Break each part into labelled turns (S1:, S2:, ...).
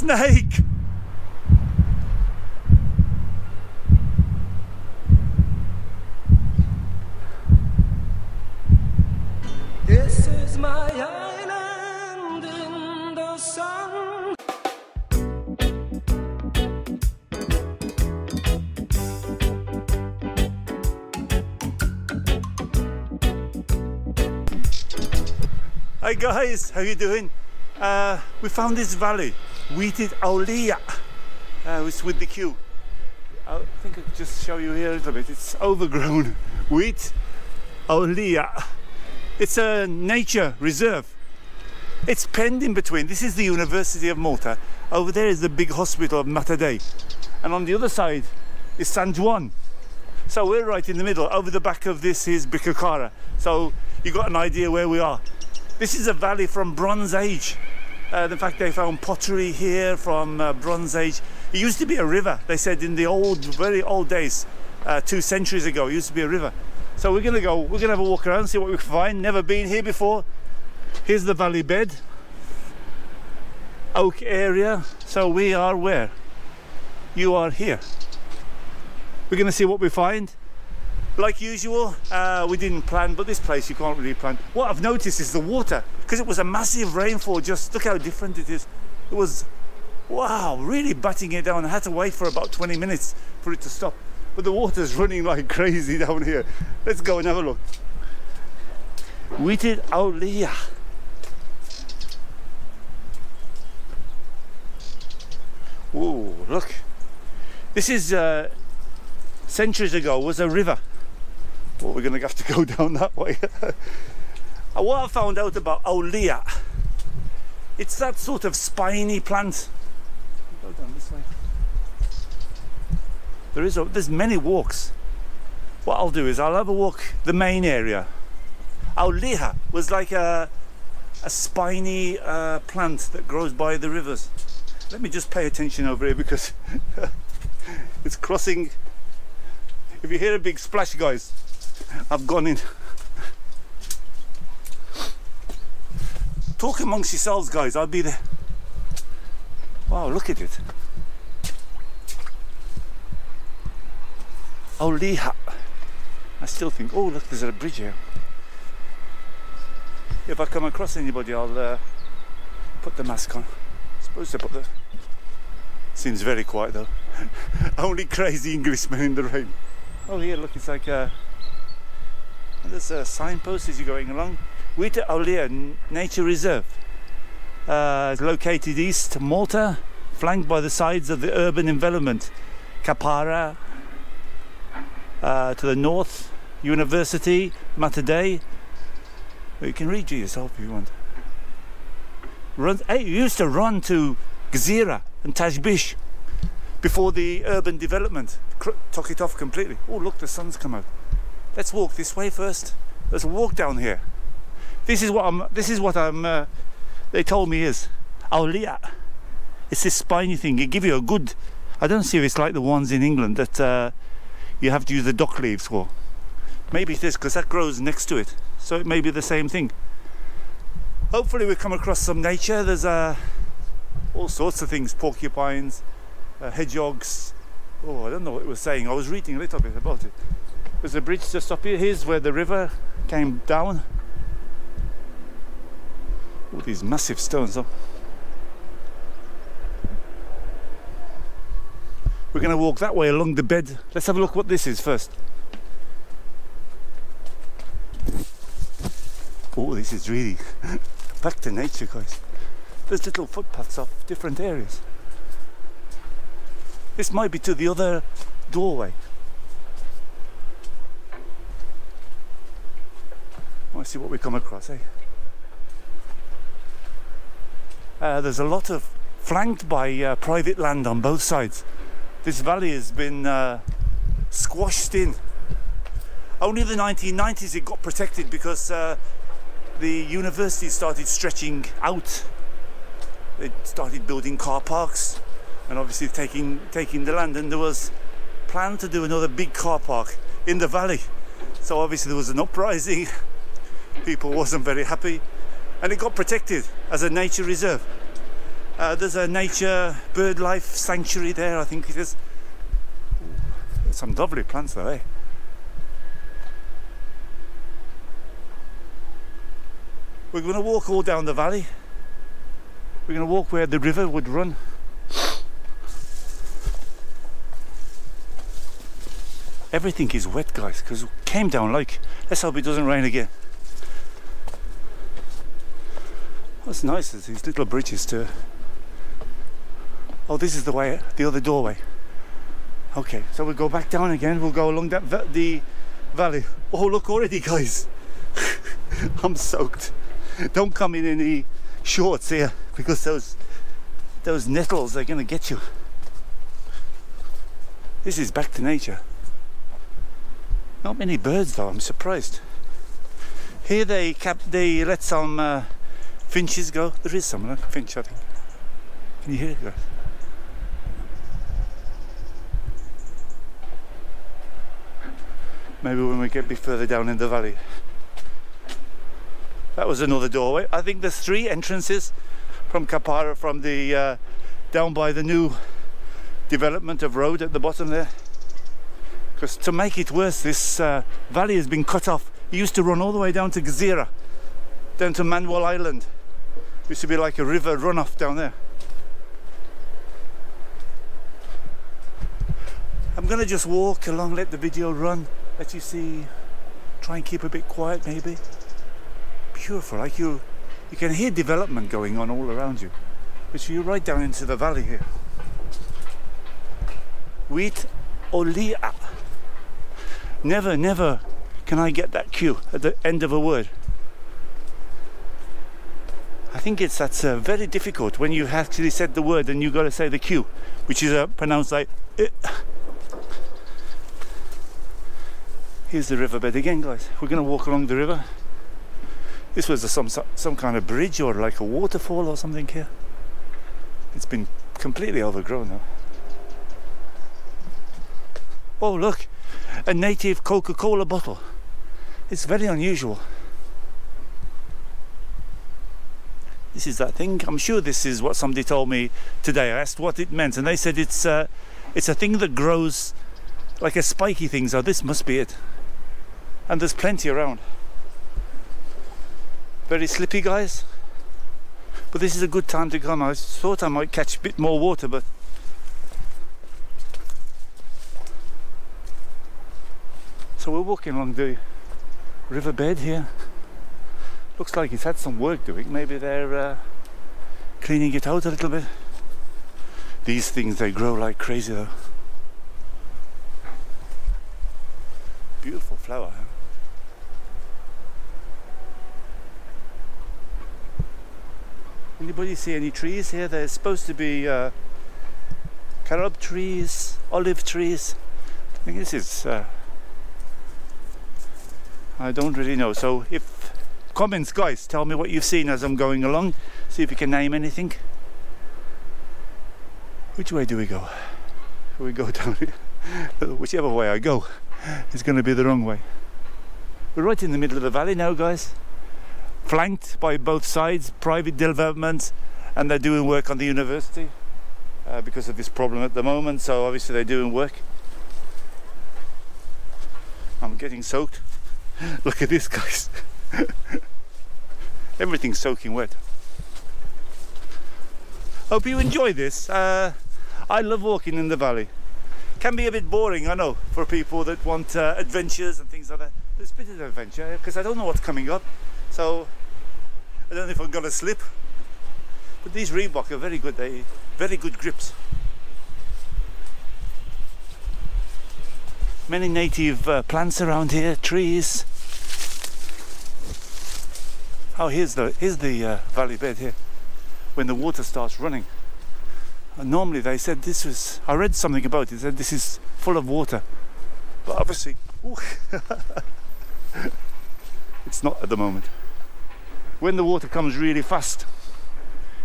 S1: snake!
S2: This is my island in the sun.
S1: Hi guys, how you doing? We found this valley, Wied Għollieqa. It's with the queue. I think I could just show you here a little bit. It's overgrown. Wied Għollieqa. It's a nature reserve. It's penned in between. This is the University of Malta. Over there is the big hospital of Malta. And on the other side is San Ġwann. So we're right in the middle. Over the back of this is Kappara. So you got an idea where we are. This is a valley from Bronze Age. In fact, they found pottery here from Bronze Age. It used to be a river. They said in the very old days, 2 centuries ago, it used to be a river. So we're gonna have a walk around, see what we can find. Never been here before. Here's the valley bed. Oak area. So we are where? You are here. We're gonna see what we find. Like usual, we didn't plan, but this place you can't really plan. What I've noticed is the water, because it was a massive rainfall. Just look how different it is. It was, wow, really batting it down. I had to wait for about 20 minutes for it to stop. But the water's running like crazy down here. Let's go and have a look. Wied Għollieqa. Whoa, look. This is, centuries ago, was a river. Well, we're going to have to go down that way. And what I found out about Għollieqa, it's that sort of spiny plant. Go down this way. There's many walks. What I'll do is I'll have a walk the main area. Għollieqa was like a spiny plant that grows by the rivers. Let me just pay attention over here because it's crossing. If you hear a big splash, guys, I've gone in. Talk amongst yourselves, guys. I'll be there. Wow, look at it. Għollieqa. I still think, oh look, there's a bridge here. If I come across anybody, I'll put the mask on. Supposed to put the... Seems very quiet though. Only crazy Englishmen in the rain. Oh here, look, it's like there's a signpost as you're going along. Wied Għollieqa Nature Reserve. It's located east Malta, flanked by the sides of the urban envelopment. Kappara. To the north, University, Malta. Well, you can read it yourself if you want. Hey, you used to run to Gżira and Ta Xbiex before the urban development took it off completely. Oh look, the sun's come out. Let's walk this way first. Let's walk down here. This is what I'm they told me is Għollieqa. It's this spiny thing. It give you a good, I don't see if it's like the ones in England that you have to use the dock leaves for. Maybe it is, because that grows next to it, so it may be the same thing. Hopefully we come across some nature. There's all sorts of things, porcupines, hedgehogs. Oh, I don't know what it was saying. I was reading a little bit about it. There's a bridge just up here. Here's where the river came down. All these massive stones up. We're going to walk that way along the bed. Let's have a look what this is first. Oh, this is really back to nature, guys. There's little footpaths off different areas. This might be to the other doorway. Let's see what we come across, eh? There's a lot of flanked by private land on both sides. This valley has been squashed in. Only in the 1990s it got protected because the university started stretching out. They started building car parks and obviously taking the land, and there was plan to do another big car park in the valley. So obviously there was an uprising. People wasn't very happy, and it got protected as a nature reserve. There's a nature bird life sanctuary there, I think it is. There's some lovely plants though, eh? We're going to walk all down the valley. We're going to walk where the river would run. Everything is wet, guys, because it came down like. Let's hope it doesn't rain again. What's nice is these little bridges too. Oh, this is the way, the other doorway. Okay, so we'll go back down again. We'll go along that the valley. Oh, look already, guys. I'm soaked. Don't come in any shorts here because those nettles are gonna get you. This is back to nature. Not many birds though, I'm surprised. Here they let some finches go. There is some, look, finch, I think. Can you hear it, guys? Maybe when we get a bit further down in the valley. That was another doorway. I think there's 3 entrances from Kappara, from the down by the new development of road at the bottom there. Because to make it worse, this valley has been cut off. It used to run all the way down to Gżira, down to Manuel Island. It used to be like a river runoff down there. I'm gonna just walk along, let the video run, let you see, try and keep a bit quiet maybe. Beautiful, like you can hear development going on all around you. Which you're right down into the valley here. Wied Għollieqa. Never can I get that Q at the end of a word. I think that's very difficult when you actually said the word and you got to say the Q, which is pronounced like Here's the riverbed again, guys. We're going to walk along the river. This was some kind of bridge or like a waterfall or something here. It's been completely overgrown now. Oh look, a native Coca-Cola bottle. It's very unusual. This is that thing. I'm sure this is what somebody told me today. I asked what it meant and they said it's a thing that grows like a spiky thing, so this must be it. And there's plenty around. Very slippy, guys. But this is a good time to come. I thought I might catch a bit more water, but so we're walking along the riverbed here. Looks like it's had some work doing. Maybe they're cleaning it out a little bit. These things, they grow like crazy though. Beautiful flower. Anybody see any trees here? There's supposed to be carob trees, olive trees. I think this is I don't really know. So if comments, guys, tell me what you've seen as I'm going along. See if you can name anything. Which way do we go? We go down here. Whichever way I go, it's going to be the wrong way. We're right in the middle of the valley now, guys. Flanked by both sides, private developments, and they're doing work on the university because of this problem at the moment. So obviously they're doing work. I'm getting soaked. Look at this, guys. Everything's soaking wet. Hope you enjoy this. I love walking in the valley. Can be a bit boring, I know, for people that want adventures and things like that. There's a bit of adventure because I don't know what's coming up, so I don't know if I'm gonna slip. But these Reebok are very good. They very good grips. Many native plants around here, trees. Oh, here's the valley bed here. When the water starts running. Normally they said this was, I read something about it, they said this is full of water, but obviously it's not at the moment. When the water comes really fast,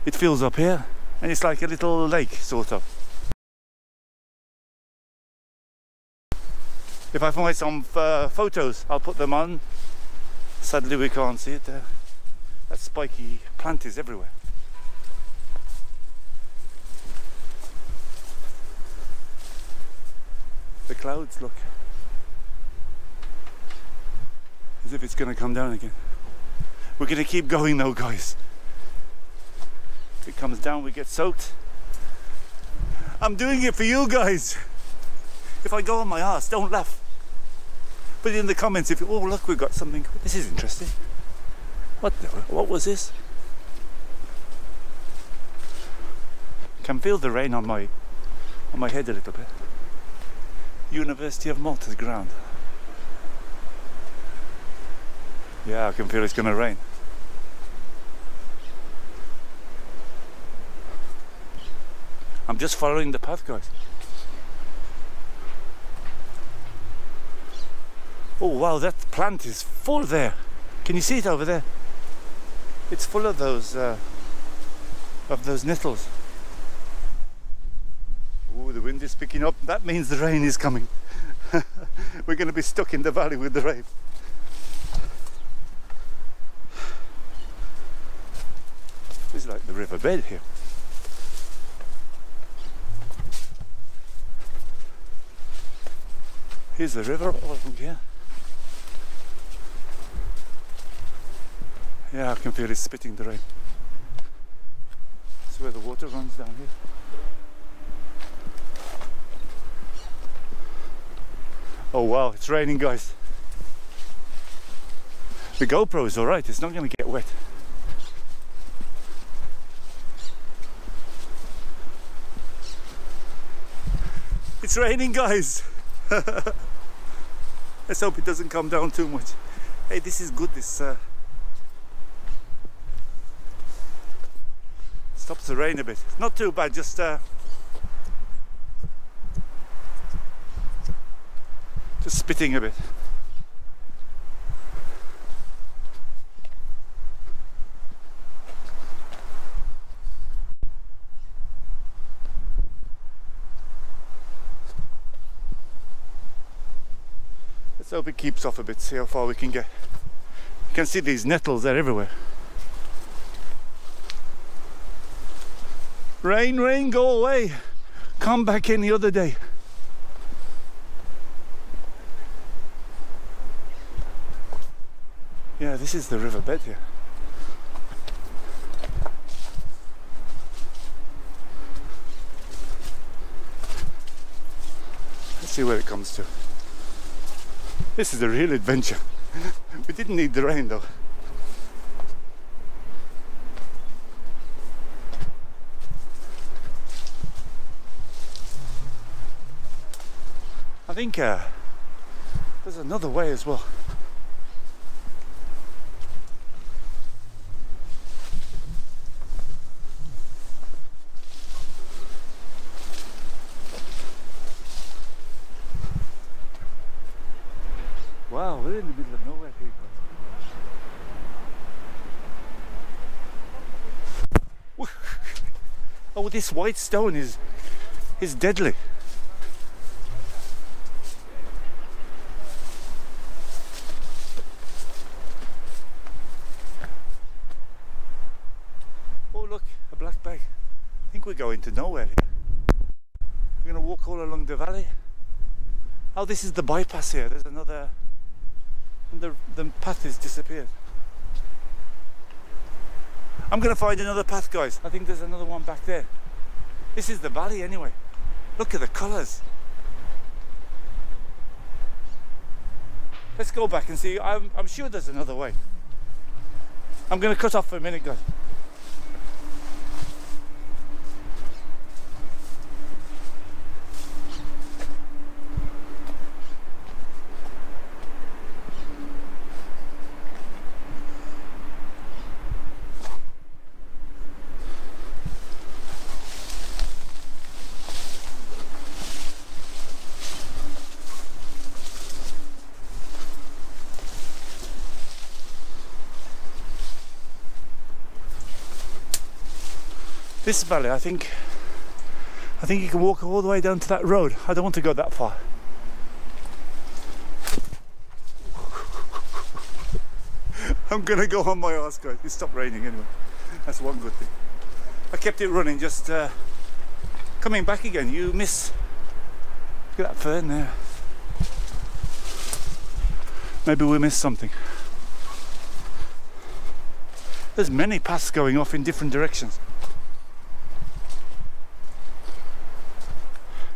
S1: it fills up here and it's like a little lake, sort of. If I find some photos, I'll put them on. Sadly we can't see it there. That spiky plant is everywhere. The clouds, look. As if it's going to come down again. We're going to keep going though, guys. If it comes down, we get soaked. I'm doing it for you guys. If I go on my arse, don't laugh. Put it in the comments if you, oh look, we've got something. This is interesting. What was this? Can feel the rain on my head a little bit. University of Malta's ground. Yeah, I can feel it's going to rain. I'm just following the path, guys. Oh wow, that plant is full there. Can you see it over there? It's full of those nettles. Oh, the wind is picking up. That means the rain is coming. We're going to be stuck in the valley with the rain. This is like the riverbed here. Here's the river all from here. Yeah, I can feel it spitting the rain. That's where the water runs down here. Oh wow, it's raining, guys. The GoPro is alright, it's not going to get wet. It's raining, guys. Let's hope it doesn't come down too much. Hey, this is good, this stops the rain a bit. Not too bad, just spitting a bit. Let's hope it keeps off a bit, see how far we can get. You can see these nettles, they're everywhere. Rain, rain, go away. Come back any other day. Yeah, this is the riverbed here. Let's see where it comes to. This is a real adventure. We didn't need the rain though. I think there's another way as well. Wow, we're in the middle of nowhere here, guys. Oh, this white stone is deadly. Oh look, a black bag. I think we're going to nowhere here. We're going to walk all along the valley. Oh, this is the bypass here. There's another... The path has disappeared. I'm going to find another path, guys. I think there's another one back there. This is the valley anyway. Look at the colours. Let's go back and see. I'm sure there's another way. I'm going to cut off for a minute, guys. This valley, I think you can walk all the way down to that road. I don't want to go that far. I'm gonna go on my arse, guys. It stopped raining anyway. That's one good thing. I kept it running, just coming back again. You miss Look at that fern there. Maybe we missed something. There's many paths going off in different directions.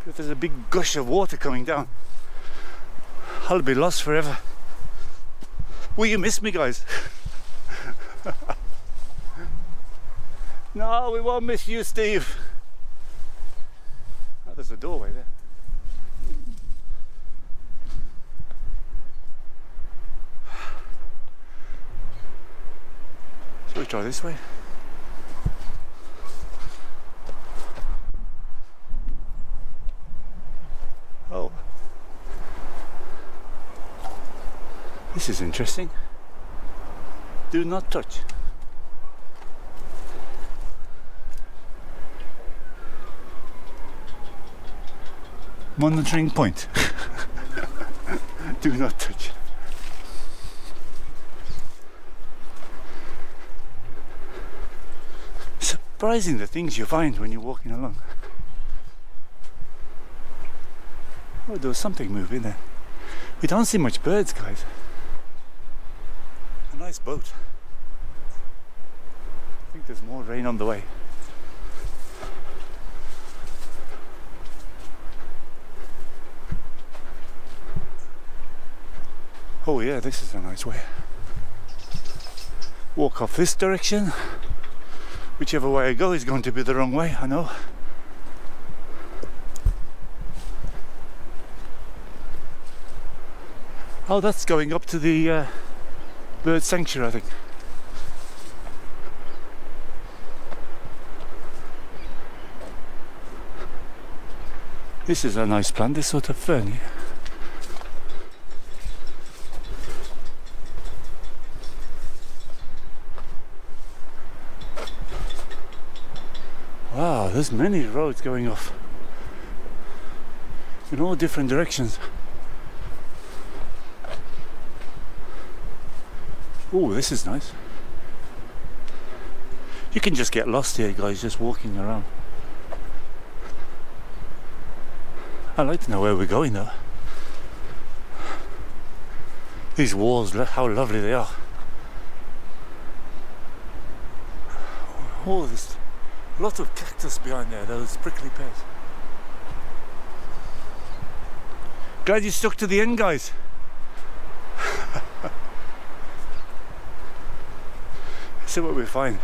S1: If there's a big gush of water coming down, I'll be lost forever. Will you miss me, guys? No, we won't miss you, Steve. Oh, there's a doorway there. Shall we try this way? Oh. This is interesting. Do not touch. Monitoring point. Do not touch. Surprising the things you find when you're walking along. Oh, there was something moving there. We don't see much birds, guys. A nice boat. I think there's more rain on the way. Oh yeah, this is a nice way. Walk off this direction. Whichever way I go is going to be the wrong way, I know. Oh, that's going up to the bird sanctuary, I think. This is a nice plant, this sort of fern. Wow, there's many roads going off in all different directions. Oh, this is nice. You can just get lost here, guys, just walking around. I'd like to know where we're going though. These walls, how lovely they are. Oh, there's a lot of cactus behind there, those prickly pears. Glad you stuck to the end, guys. See what we find.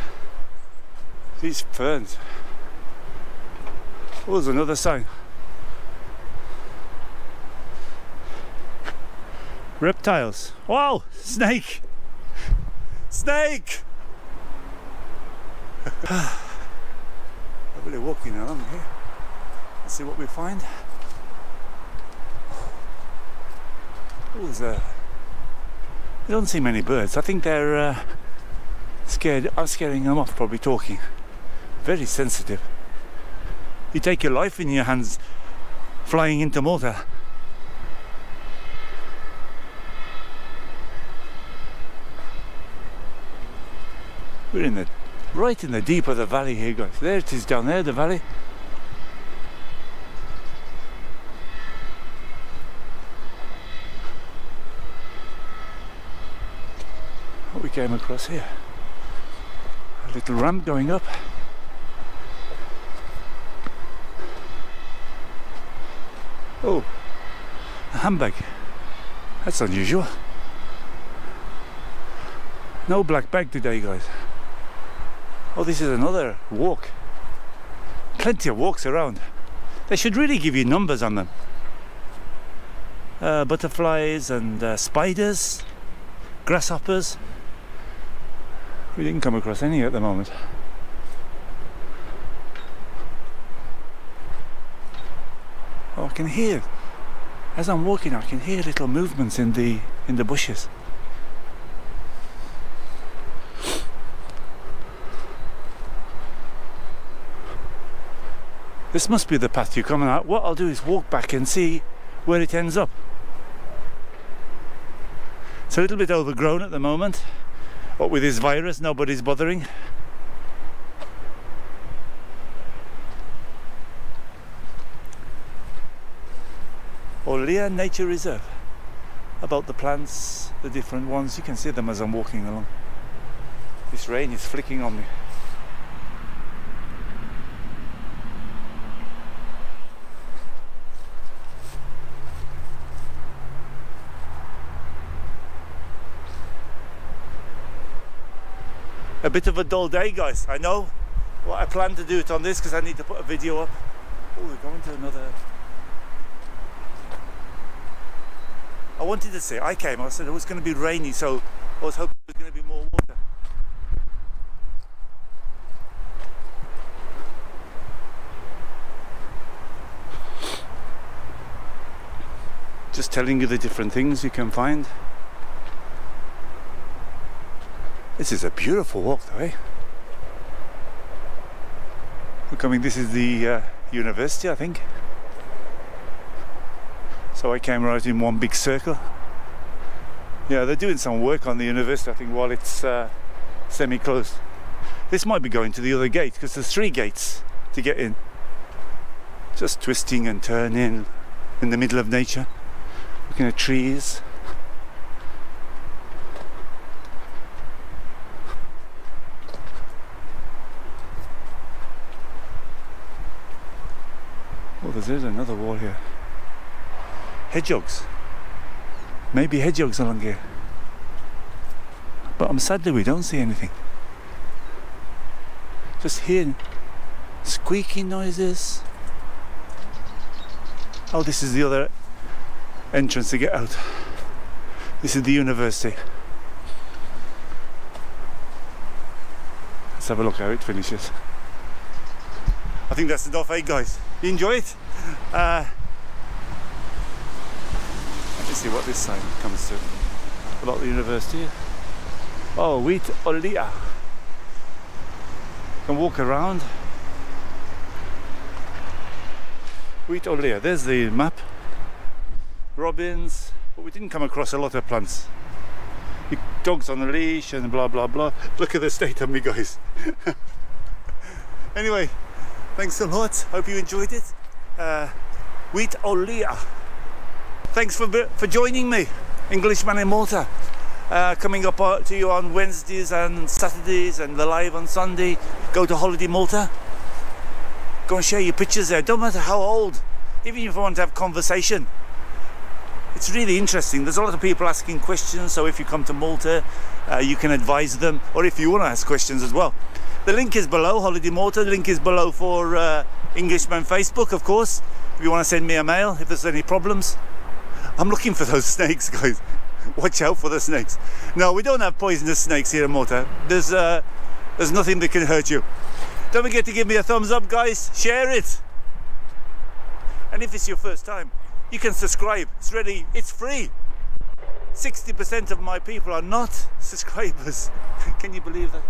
S1: These ferns. Oh, there's another sign. Reptiles. Wow, snake. Snake. We're walking along here. Let's see what we find. Oh, there's a... I don't see many birds. I think they're scared. I'm scaring them off, probably talking. Very sensitive. You take your life in your hands flying into Malta. We're in the right in the deep of the valley here, guys. There it is down there, the valley. What we came across here. A little ramp going up. Oh, a handbag. That's unusual. No black bag today, guys. Oh, this is another walk. Plenty of walks around. They should really give you numbers on them. Butterflies and spiders, grasshoppers. We didn't come across any at the moment. Oh, I can hear, as I'm walking, I can hear little movements in the bushes. This must be the path you're coming out. What I'll do is walk back and see where it ends up. It's a little bit overgrown at the moment. What with this virus, nobody's bothering. Għollieqa Nature Reserve. About the plants, the different ones. You can see them as I'm walking along. This rain is flicking on me. A bit of a dull day, guys, I know. Well, I plan to do it on this because I need to put a video up. Oh, we're going to another... I wanted to say, I said it was going to be rainy, so I was hoping there was going to be more water. Just telling you the different things you can find. This is a beautiful walk though, eh? We're coming, this is the university, I think. So I came right in one big circle. Yeah, they're doing some work on the university, I think, while it's semi-closed. This might be going to the other gate, because there's 3 gates to get in. Just twisting and turning in the middle of nature. Looking at trees. Oh, there's another wall here. Hedgehogs. Maybe hedgehogs along here. But sadly we don't see anything. Just hearing squeaky noises. Oh, this is the other entrance to get out. This is the university. Let's have a look how it finishes. I think that's enough, eh guys? You enjoy it? Let me see what this sign comes to about the university. Oh, Wied Għollieqa. Can walk around. Wied Għollieqa. There's the map. Robins, but we didn't come across a lot of plants. Dogs on a leash and blah blah blah. Look at the state of me, guys. Anyway, thanks a lot. Hope you enjoyed it. Wied Għollieqa. Thanks for joining me, Englishman in Malta. Coming up to you on Wednesdays and Saturdays and the live on Sunday. Go to Holiday Malta. Go and share your pictures there. Don't matter how old. Even if you want to have conversation. It's really interesting. There's a lot of people asking questions, so if you come to Malta, you can advise them, or if you want to ask questions as well. The link is below, Holiday Malta. The link is below for Englishman Facebook, of course, if you want to send me a mail, if there's any problems. I'm looking for those snakes, guys. Watch out for the snakes. No, we don't have poisonous snakes here in Malta. There's nothing that can hurt you. Don't forget to give me a thumbs up, guys. Share it. And if it's your first time, you can subscribe. It's free. 60% of my people are not subscribers. Can you believe that?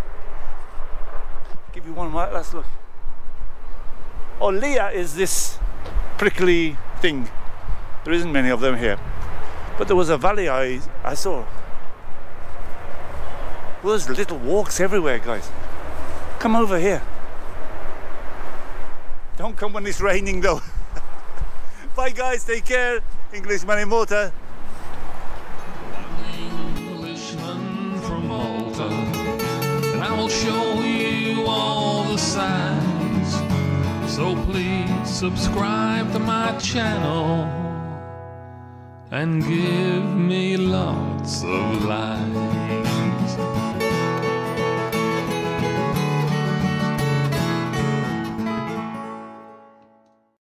S1: Give you one last look. Għollieqa is this prickly thing. There isn't many of them here. But there was a valley I saw. Well, there's little walks everywhere, guys. Come over here. Don't come when it's raining though. Bye guys, take care. Englishman in Malta.
S3: Englishman from Malta, and I will show you all the signs. So please subscribe to my channel and give me lots of likes.